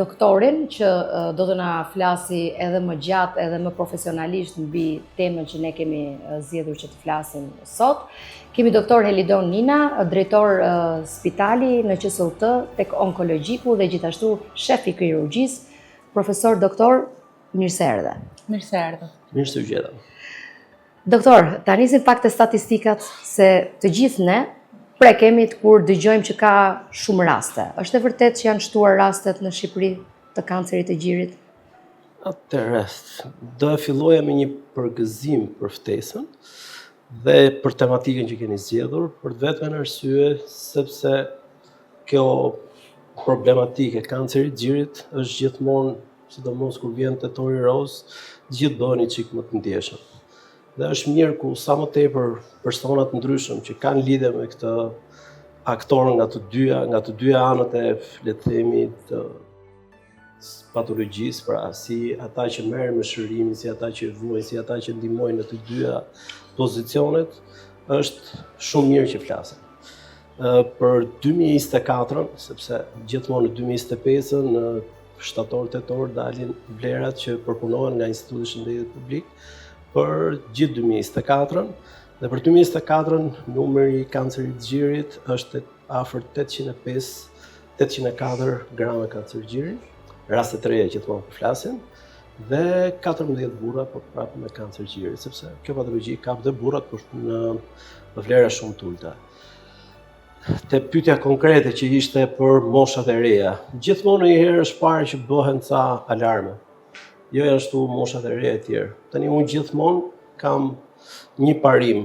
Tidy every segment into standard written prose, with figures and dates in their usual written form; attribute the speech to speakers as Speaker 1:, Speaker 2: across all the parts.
Speaker 1: doktorin që do të na flasi edhe më gjatë edhe më profesionalisht mbi temën që ne kemi zgjedhur që të flasim sot. Kemi doktor Helidon Nina, drejtor spitali në QSUT tek onkologjiku dhe gjithashtu shef i kirurgjisë, profesor doktor, mirë se erdhe.
Speaker 2: Mirë se erdhe.
Speaker 3: Mirë se u gjeta.
Speaker 1: Doktor, ta nisim pak të statistikat se të gjithë ne kemi kur dëgjojmë që ka shumë raste. Është e vërtet që janë shtuar rastet në Shqipëri të kancerit të gjirit?
Speaker 3: Atëherë, do e filloja me një përgëzim për ftesën dhe për tematikën që keni zgjedhur, për të vetën arsye sepse kjo problematikë e kancerit të gjirit është gjithmonë, sidomos kur vjen tetori roz, gjithë bëhen një çik më të ndjeshëm. Dhe është mirë ku sa më tepër persona të ndryshëm që kanë lidhje me këtë aktor nga të dyja anët e, le të themi, të patologjisë, pra si ata që merren me shërimin, si ata që vuajnë, si ata që ndihmojnë në të dyja pozicionet, është shumë mirë që flasim. Për 2024, sepse gjithmonë në 2025 në shtator-tetor dalin vlerat që përpunohen nga Instituti i Shëndetit Publik për gjithë 2024, dhe për 2024 numri i kancerit të gjirit është afër 804 grama kancer gjiri, raste të reja që të flasin, dhe 14 burra për prapë me kancer gjiri, sepse kjo patologji ka dhe burrat në vlera shumë të ulta. Te pyetja konkrete që ishte për moshat e reja, gjithmonë një herë është parë që bëhen ca alarme. Jo ashtu moshat e reja e tjerë. Tani unë gjithmonë kam një parim,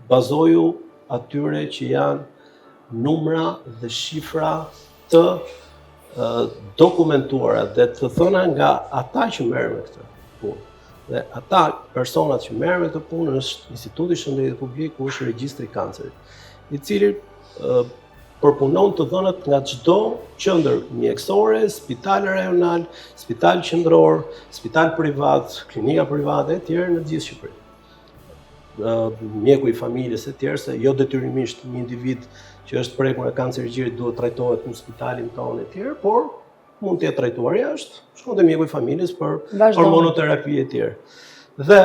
Speaker 3: bazoju atyre që janë numra dhe shifra të dokumentuara dhe të thëna nga ata që merren me këtë punë. Dhe ata personat që merren me këtë punë është Instituti i Shëndetit Publik, ku është regjistri i kancerit, i cili përpunon të dhënat nga çdo qendër mjekësore, spital rajonal, spital qendror, spital privat, klinika private e tjerë në gjithë Shqipërinë. Mjeku i familjes e tjerë, se jo detyrimisht një individ që është prekur nga kanceri i gjirit duhet trajtohet në spitalin tonë e tjerë, por mund të jetë trajtuar jashtë, shkon te mjeku i familjes për hormonoterapi e tjerë. Dhe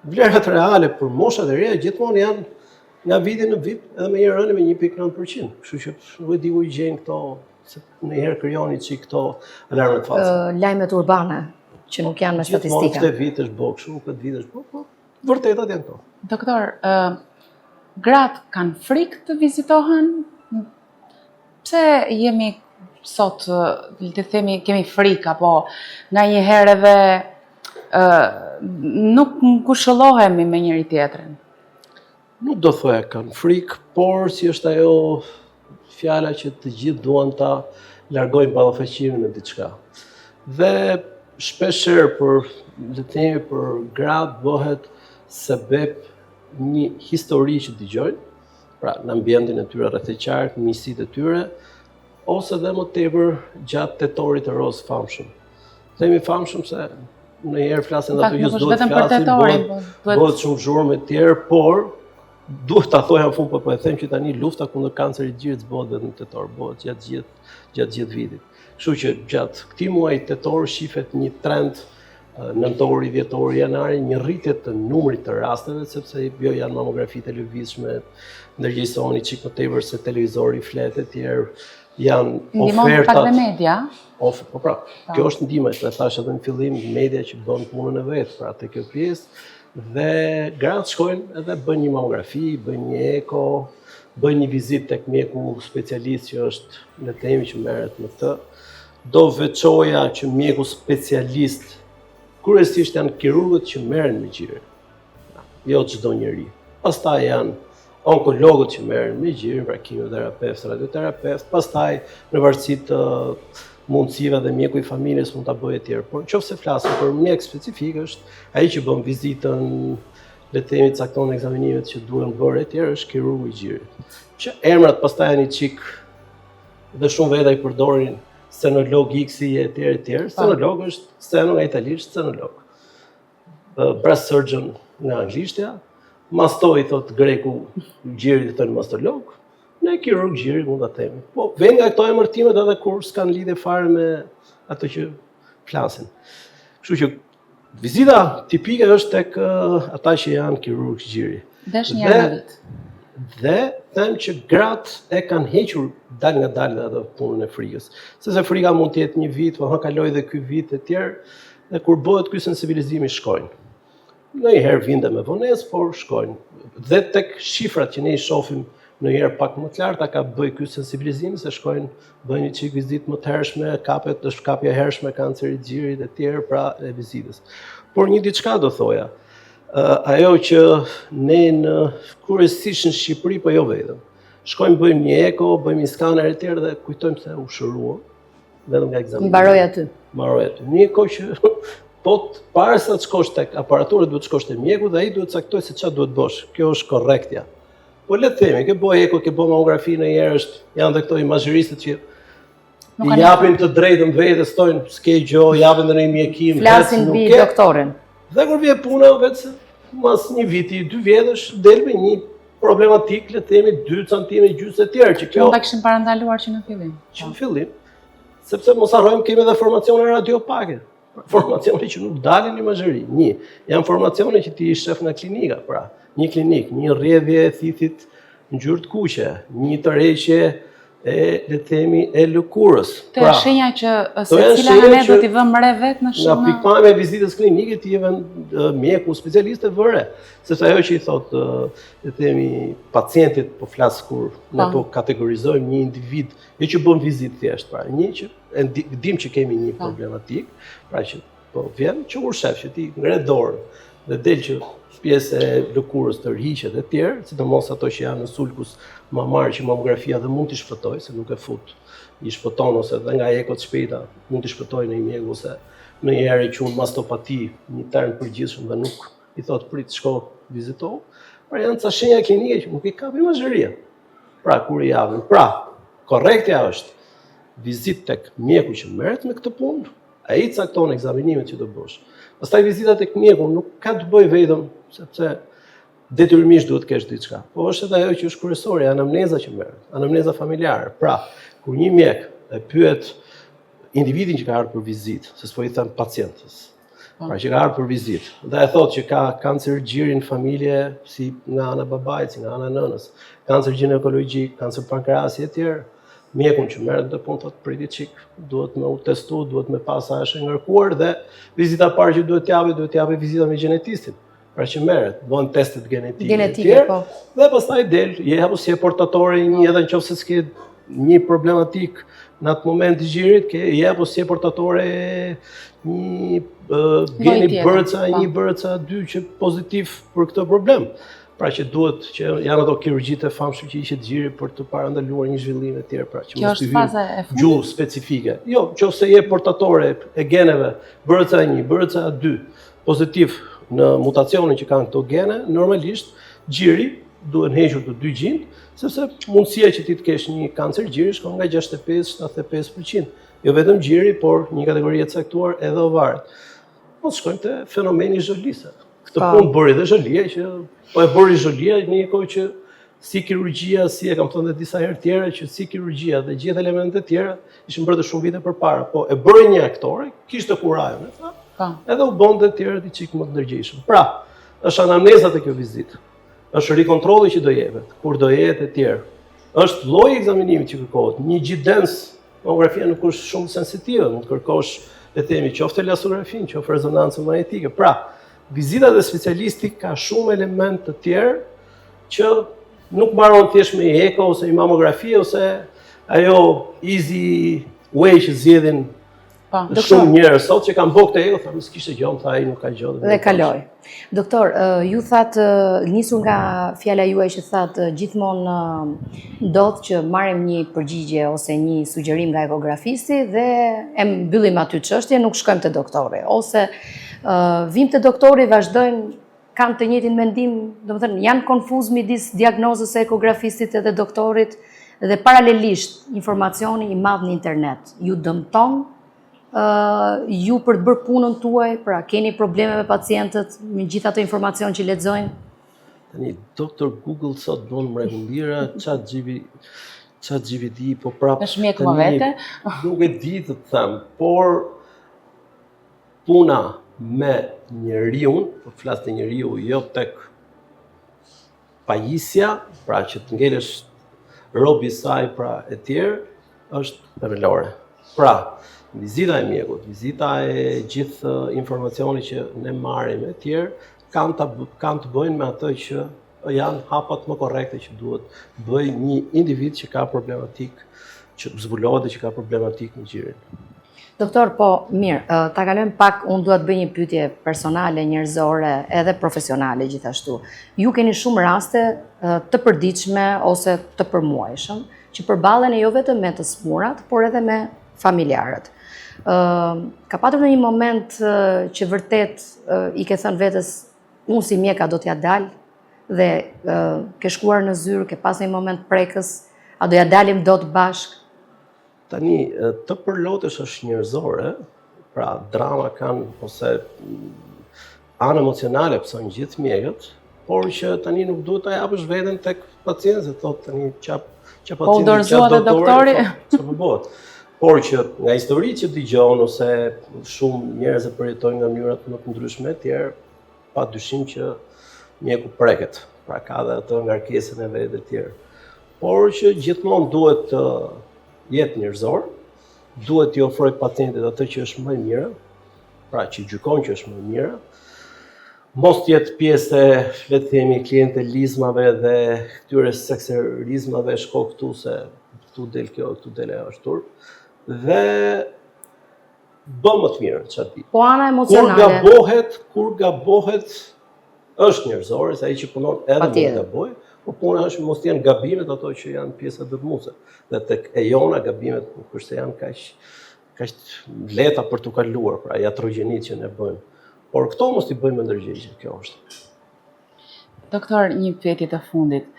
Speaker 3: vlerat reale për moshat e reja gjithmonë janë nga viti në vit edhe me një rënë me 1.9%. Kështu që nuk e di ku i gjejnë këto, se ndonjëherë krijoni çik këto alarme të falsa.
Speaker 1: Lajmet urbane që nuk janë me statistika.
Speaker 3: Gjithmonë këtë vit është bë kështu, këtë vit është bë, po vërtetat janë këto.
Speaker 2: Doktor, gratë kanë frikë të vizitohen? Pse jemi sot, le të themi, kemi frikë, apo ndonjëherë edhe nuk ngushëllohemi me njëri tjetrin?
Speaker 3: Nuk do thoya kanë frikë, por si është ajo fjala që të gjithë duan ta largojnë ballafaqimin me diçka. Dhe shpeshherë për gratë bëhet sebeb një histori që dëgjojnë, pra në ambientin e tyre rreth e qartë, miqësitë e tyre, ose dhe më tepër gjatë tetorit të roz famshëm. Themi famshëm se ndonjëherë flasin ato që duhet të flasin, bëhet shumë zhurmë e tjerë, por duhet ta thoja në fund, po e them që tani lufta kundër kancerit të gjirit bëhet vetëm në tetor, bëhet gjatë gjithë vitit. Kështu që gjatë këtij muaji tetor shihet një trend nëntori, dhjetori, janari, një rritje të numrit të rasteve, sepse jo janë mamografi të lëvizshme, ndërgjegjësoni çik më tepër se televizori flet e tjerë, janë oferta.
Speaker 2: Pak dhe media.
Speaker 3: Po pra, kjo është ndihmë, e thash edhe në fillim, media që bën punën e vet, pra te kjo pjesë. Dhe gratë shkojnë edhe bëjnë një mamografi, bëjnë një eko, bëjnë një vizitë tek mjeku specialist që është në themi që merret me këtë. Do veçoja që mjeku specialist kryesisht janë kirurgët që merren me gjirin. Jo çdo njeri. Pastaj janë onkologët që merren me gjirin, pra kimioterapeutë, radioterapeutë, pastaj në varësi të mundësive dhe mjeku i familjes mund ta bëjë tjerë. Por nëse flasim për mjek specifik është ai që bën vizitën, le të themi cakton ekzamenimet që duhen bërë e tjerë, është kirurgu i gjirit. Që emrat pastaj janë një çik dhe shumë veta i përdorin scenolog X-i e tjerë. Scenolog është sceno nga italisht, scenolog. Breast surgeon nga anglishtja, mastoi thot greku gjirit thonë mastolog. Ne kirurg gjiri mund ta themi. Po vjen nga këto emërtimet edhe kur s'kan lidhje fare me ato që flasin. Kështu që vizita tipike është tek ata që janë kirurg gjiri.
Speaker 2: Desh një herë në vit.
Speaker 3: Dhe them që gratë e kanë hequr dal nga dal atë punën e frikës. Sepse frika mund të jetë një vit, po kaloj dhe ky vit e tjerë, dhe kur bëhet ky sensibilizimi shkojnë. Ndonjëherë vinte me vonesë, por shkojnë. Dhe tek shifrat që ne i shohim ndonjëherë pak më të larta ka bëj ky sensibilizim se shkojnë bëjnë një çik vizitë më të hershme, kapet të shkapja e hershme, kanceri i xhirit e tjerë pra e vizitës. Por një diçka do thoja, ajo që ne kryesisht në Shqipëri, po jo vetëm. Shkojmë bëjmë një eko, bëjmë një skaner e tjerë dhe kujtojmë se u shëruam vetëm nga ekzameni.
Speaker 1: Mbaroj aty.
Speaker 3: Mbaroj aty. Një kohë që po para se të shkosh tek aparatura duhet të shkosh te mjeku dhe ai duhet të caktojë se çfarë duhet bësh. Kjo është korrektja. Po le të themi, ke bëj eko, ke bëj mamografi në herë janë dhe këto imazhëristët që i japin të drejtën vetes, thonë s'ke gjë, japin në një mjekim,
Speaker 1: flasin mbi doktorin.
Speaker 3: Dhe kur vjen puna vetë mas një viti, 2 vjetësh del me një problematik, le të themi 2 cm gjysmë e tjerë që kjo
Speaker 2: ta kishim parandaluar që në fillim.
Speaker 3: Që në fillim, sepse mos harrojmë kemi edhe formacione radiopake. Formacione që nuk dalin imazhëri. Janë formacione që ti i shef nga klinika, pra, një klinik, një rrjedhje e thithit në ngjyrë të kuqe, një tërheqje e le të themi e lëkurës.
Speaker 2: Të pra, shenja që secila nga ne do t'i vëmë re vetë në shumë.
Speaker 3: Nga pikpamja e vizitës klinike ti jeve mjeku specialiste vëre. Sepse ajo që i thotë, le të themi, pacientit po flas kur ne po kategorizojmë një individ, jo që bën vizitë thjesht, pra, një që dim që kemi një problematik, pra që po vjen që kur shef që ti ngre dorën dhe del që pjesë e lëkurës të rhiqet e tjerë, sidomos ato që janë në sulkus mamar që mamografia dhe mund t'i shpëtoj, se nuk e fut, i shpëton ose dhe nga ekot shpejta mund t'i shpëtoj në një mjek ose në një herë i qunë mastopati, një term përgjithshëm dhe nuk i thot prit shko vizitohu, pra janë ca shenja klinike që nuk i kapi imazhëria. Pra kur i javën. Pra, korrektja është vizit tek mjeku që merret me këtë punë, ai cakton ekzamenimet që do bësh. Pastaj vizita tek mjeku nuk ka të bëjë vetëm sepse detyrimisht duhet të kesh diçka. Po është edhe ajo që është kryesore, anamneza që merret, anamneza familjare. Pra, kur një mjek e pyet individin që ka ardhur për vizitë, se s'po i them pacientës, pra që ka ardhur për vizitë, dhe e thotë që ka kancer gjiri në familje, si nga ana babait, si nga ana nënës, kancer ginekologjik, kancer pankreasi e tjerë, mjekun që merret në punë thotë priti çik, duhet me u testu, duhet me pas a është ngarkuar dhe vizita parë që duhet t'japi vizita me gjenetistin. Pra që merret, bën testet genetike
Speaker 1: po.
Speaker 3: Dhe pastaj del, je apo si e portatore një edhe nëse s'ke një problematik në atë moment të gjirit, je apo si e portatore një geni bërca, një bërca 2 që pozitiv për këtë problem. Pra që duhet që janë ato kirurgjitë e famshme që ishin gjiri për të parandaluar një zhvillim e tjerë, pra që
Speaker 2: mos të vinë
Speaker 3: gjuhë specifike. Jo, nëse je portatore e geneve bërca 1, bërca 2 pozitiv në mutacionin që kanë këto gene, normalisht gjiri duhet hequr të 2 gjint, sepse mundësia që ti të kesh një kancer gjiri shkon nga 65-75%. Jo vetëm gjiri, por një kategori e caktuar edhe ovaret. Mos shkojmë te fenomeni zholisë. Këtë punë bëri dhe zholia që po e bëri zholia në një kohë që si kirurgjia, si e kam thënë edhe disa herë tjera, që si kirurgjia dhe gjithë elementet tjera ishin bërë të shumë vite përpara. Po e bëri një aktore, kishte kurajën, edhe u bënte të tjerët i çik më të ndërgjegjshëm. Pra, është anamneza te kjo vizitë. Është rikontrolli që do jepet, kur do jetë e tjerë. Është lloji i ekzaminimit që kërkohet. Një gjidens, mamografia nuk është shumë sensitive, mund të kërkosh, le të themi, qoftë elastografin, qoftë rezonancën magnetike. Pra, vizita dhe specialisti ka shumë element të tjerë që nuk mbaron thjesht me eko ose një mamografi ose ajo easy way që zgjedhin shumë njerëz sot që kanë bërë këtë eko, thonë s'kishte gjë, tha ai nuk ka gjë.
Speaker 1: Dhe kaloi. Doktor, ju thatë nisur nga fjala juaj që thatë gjithmonë ndodh që marrim një përgjigje ose një sugjerim nga ekografisti dhe e mbyllim aty çështjen, nuk shkojmë te doktori ose vim te doktori, vazhdojnë, kanë të njëjtin mendim, domethënë janë konfuz midis diagnozës së ekografistit edhe doktorit dhe paralelisht informacioni i madh në internet. Ju dëmton ju për të bërë punën tuaj, pra keni probleme me pacientët me gjithë ato informacion që lexojnë?
Speaker 3: Tani, Dr. Google sot bën mrekullia, ChatGPT, po prapë.
Speaker 2: Është mjeku më vete?
Speaker 3: Nuk e di të them, por puna me njeriu, po flas te njeriu, jo tek pajisja, pra që të ngelesh robi i saj, pra e tjerë, është themelore. Pra, vizita e mjekut, vizita e gjithë informacioni që ne marrim e tjerë, kanë të bëjnë me atë që janë hapat më korrekte që duhet bëj një individ që ka problematik, që zbulohet dhe që ka problematik në gjirin.
Speaker 1: Doktor, po mirë, ta kalojmë pak, unë duhet bëj një pyetje personale, njerëzore, edhe profesionale gjithashtu. Ju keni shumë raste të përditshme ose të përmuajshëm, që përballeni jo vetëm me të smurat, por edhe me familjarët. Ka patur në një moment që vërtet i ke thënë vetes, unë si mjeka do t'ja dal, dhe ke shkuar në zyrë, ke pas një moment prekës, a do ja dalim dot bashk?
Speaker 3: Tani, të përlotesh është njerëzore, pra drama kanë, ose anë emocionale pësën gjithë mjekët, por që tani nuk duhet ta japësh veten tek pacienti, thotë tani ç'a pacienti,
Speaker 2: po dorëzohet te doktori.
Speaker 3: Ç'po bëhet. Por që nga historitë që dëgjon ose shumë njerëz e përjetojnë nga mënyra më të ndryshme të tjerë, pa dyshim që mjeku preket, pra ka dhe atë ngarkesën e vetë të tjerë. Por që gjithmonë duhet të jetë njerëzor, duhet t'i ofroj pacientit atë që është më e mira, pra që gjykon që është më e mira, mos t'jetë pjesë e, le të themi, klientelizmave dhe këtyre sekserizmave, shko këtu se këtu del kjo, këtu del e ashtur, dhe bë më të mirë, çfarë di.
Speaker 1: Po ana emocionale.
Speaker 3: Kur gabohet është njerëzore, se ai që punon edhe mund të gabojë, po puna është mos të jenë gabimet ato që janë pjesa dëmtuese. Dhe tek e jona gabimet nuk është se janë kaq lehta për t'u kaluar, pra iatrogjenit që ne bëjmë. Por këto mos t'i bëjmë ndërgjegje, kjo është.
Speaker 2: Doktor, një pyetje të fundit.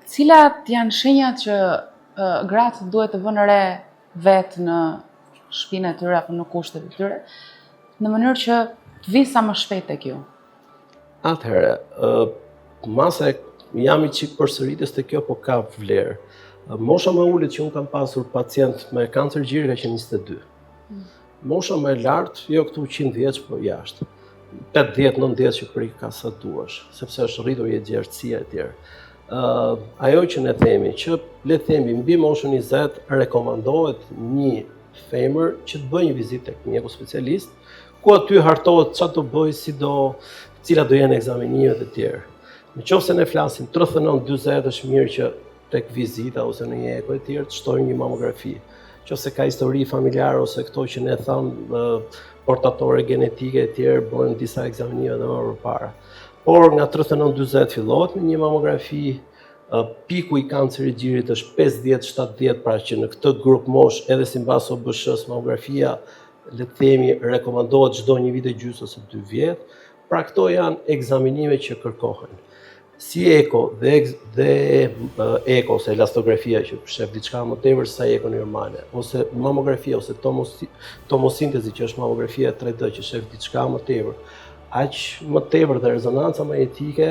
Speaker 2: Cilat janë shenjat që gratë duhet të vënë re vetë në shtëpinë e tyre apo në kushtet e tyre, në mënyrë që të vi sa më shpejt tek ju?
Speaker 3: Atëherë, mase jam i çik përsëritës te kjo, po ka vlerë. Mosha më ulët që unë kam pasur pacient me kancer gjiri ka qenë 22. Mosha më e lartë, jo këtu 100 vjeç, po jashtë. 80-90 që prik ka sa duash, sepse është rritur jetëgjerësia e tjerë. Ajo që ne themi, që le themi mbi moshën 20 rekomandohet një femër që të bëjë një vizitë tek mjeku specialist, ku aty hartohet çfarë do bëj, cilat do jenë ekzaminimet e tjerë. Nëse ne flasim 39-40 është mirë që tek vizita ose në një eko e tjerë të shtojnë një mamografi. Nëse ka histori familjare ose këto që ne thamë portatore genetike e tjerë bëjnë disa ekzaminime edhe më përpara. Por nga 39-40 fillohet me një mamografi, piku i kancerit gjirit është 50-70, pra që në këtë grup mosh edhe sipas OBSH-s mamografia le të themi rekomandohet çdo 1 vit e gjysmë ose 2 vjet. Pra këto janë ekzaminime që kërkohen. Si eko dhe eko ose elastografia që shef diçka më tepër se sa eko normale, ose mamografia ose tomosintezi që është mamografia 3D që shef diçka më tepër, aq më tepër dhe rezonanca magnetike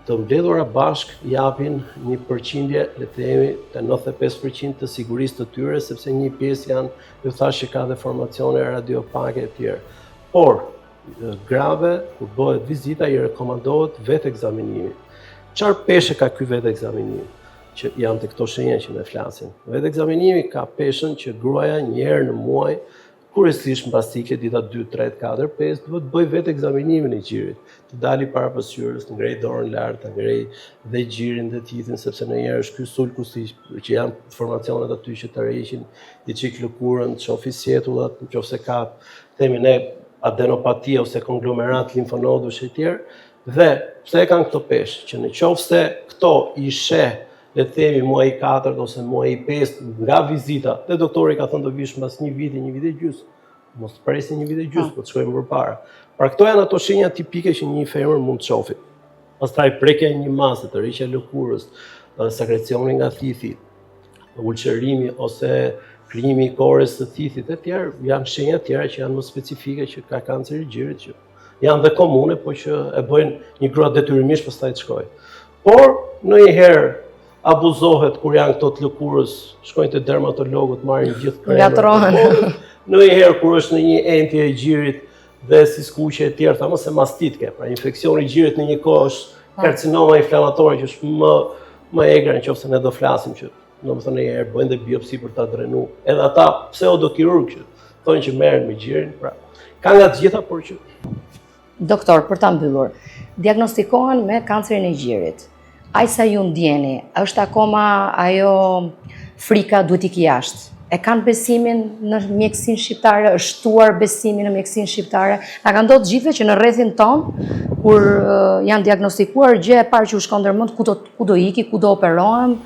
Speaker 3: të mbledhura bashk japin një përqindje, le të themi, të 95% të sigurisë të tyre, sepse një pjesë janë, ju thash që ka dhe formacione radiopake e tjerë. Por grave, kur bëhet vizita, i rekomandohet vetë ekzaminimi. Çfarë peshe ka ky vetë ekzaminim? Që janë të këto shenja që ne flasim. Vetë ekzaminimi ka peshën që gruaja një herë në muaj, kuriozisht mbas ciklit dita 2, 3, 4, 5, duhet bëj vetë ekzaminimin e gjirit. Të dali para pasqyrës, të ngrej dorën lart, të ngrej dhe gjirin dhe tithin, sepse ndonjëherë është ky sulkus që janë formacionet aty që të rreqin i çik lëkurën, çofi sjetullat, nëse ka themi ne adenopati ose konglomerat limfonodësh e tjerë, dhe pse e kanë këto peshë, që në qoftë se këto i sheh, le të themi muaji 4 ose muaji 5 nga vizita, dhe doktori ka thënë do vish mbas 1 viti, 1 vit e gjysmë. Mos presi 1 vit e gjysmë, po të shkojmë përpara. Pra këto janë ato shenja tipike që një femër mund të shohë. Pastaj prekja e një mase, tërheqja e lëkurës, sekrecioni nga thithi, ulçerimi ose krijimi i korës së thithit e tjerë, janë shenja tjera që janë më specifike që ka kanceri i gjirit që janë dhe komune, po që e bëjnë një grua detyrimisht pastaj të shkojë. Por ndonjëherë abuzohet kur janë këto të lëkurës, shkojnë te dermatologët, marrin gjithë kremën. Ndonjëherë kur është në një entje e gjirit dhe si skuqe e tjerë, mos e mastitke, pra infeksioni i gjirit në një kohë është karcinoma inflamatore që është më egra nëse ne do flasim që domethënë njëherë bëjnë dhe biopsi për ta drenuar. Edhe ata pseudokirurg që thonë që merren me gjirin, pra ka nga të gjitha, por që
Speaker 1: Doktor, për ta mbyllur, diagnostikohen me kancerin e gjirit. Ai sa ju ndjeni, është akoma ajo frika duhet ikë jashtë? E kanë besimin në mjekësinë shqiptare, është shtuar besimi në mjekësinë shqiptare? Na ka ndodhur gjithve që në rrethin tonë, kur janë diagnostikuar, gjë e parë që u shkon ndërmend ku do iki, ku do operohem?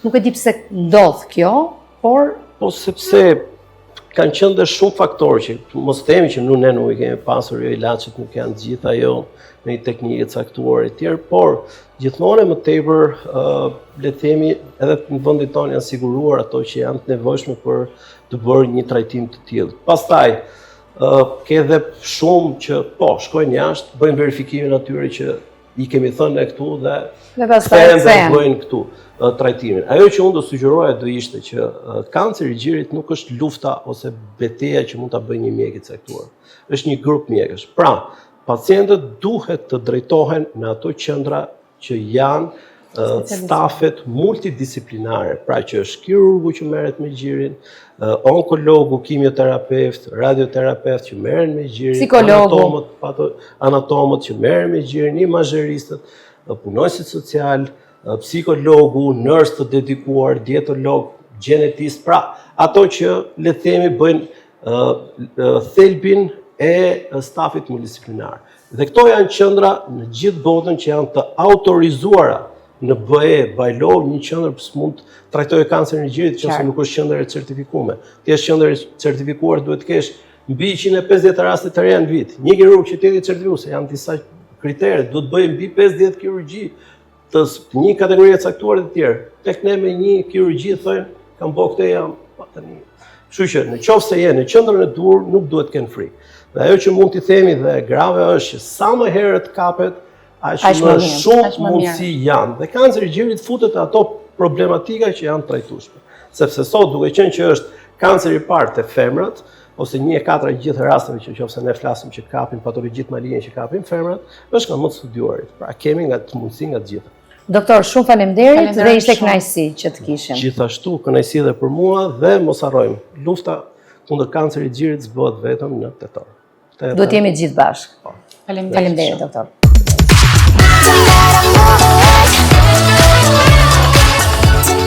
Speaker 1: Nuk e di pse ndodh kjo, por
Speaker 3: po sepse kanë qenë dhe shumë faktorë që mos themi që ne nuk i kemi pasur, jo ilaçet nuk janë gjitha jo me një teknikë caktuar e tjerë, por gjithmonë më tepër le të themi edhe në vendin tonë janë siguruar ato që janë të nevojshme për të bërë një trajtim të tillë. Pastaj ke edhe shumë që po shkojnë jashtë, bëjnë verifikimin atyre që i kemi thënë ne këtu dhe bëjnë këtu trajtimin. Ajo që unë do sugjeroja do ishte që kanceri i gjirit nuk është lufta ose betejë që mund ta bëjë një mjek i caktuar. Është një grup mjekësh. Pra, pacientët duhet të drejtohen në ato qendra që janë stafet multidisciplinare, pra që është kirurgu që merret me gjirin, onkologu, kimioterapeut, radioterapeut që merren me gjirin, anatomët që merren me gjirin, imazheristët, punonësit social, psikologu, nërës të dedikuar, dietolog, gjenetist, pra ato që le të themi bëjnë thelbin e stafit multidisciplinar. Dhe këto janë qendra në gjithë botën që janë të autorizuara në BE, BAILO, një qendër që mund të trajtojë kancerin e gjirit nëse nuk është qendër e certifikuar. Ti je qendër e certifikuar, duhet të kesh mbi 150 raste të reja në vit. Një kirurg që të jetë i certifikuar, se janë disa kritere, duhet bëjë mbi 50 kirurgji të një kategori e caktuar të tjerë. Tek ne me një kirurgji thonë kam bërë këtë jam tani. Kështu që nëse je në qendrën e dur, nuk duhet të kenë frikë. Dhe ajo që mund t'i themi dhe grave është që sa më herët kapet, aq më shumë mundësi janë. Dhe kanceri i gjirit futet ato problematika që janë trajtueshme. Sepse sot duke qenë që është kanceri i parë te femrat, ose 1/4 gjithë rasteve që nëse ne flasim që kapin patologjitë maligne që kapin femrat, është nga më të studiuarit. Pra kemi nga të mundësi nga të gjitha.
Speaker 1: Doktor, shumë faleminderit dhe ishte kënaqësi që të kishim.
Speaker 3: Gjithashtu kënaqësi edhe për mua dhe mos harrojmë, lufta kundër kancerit të gjirit s'bëhet vetëm në tetor.
Speaker 1: Duhet jemi gjithë bashkë. Faleminderit, doktor.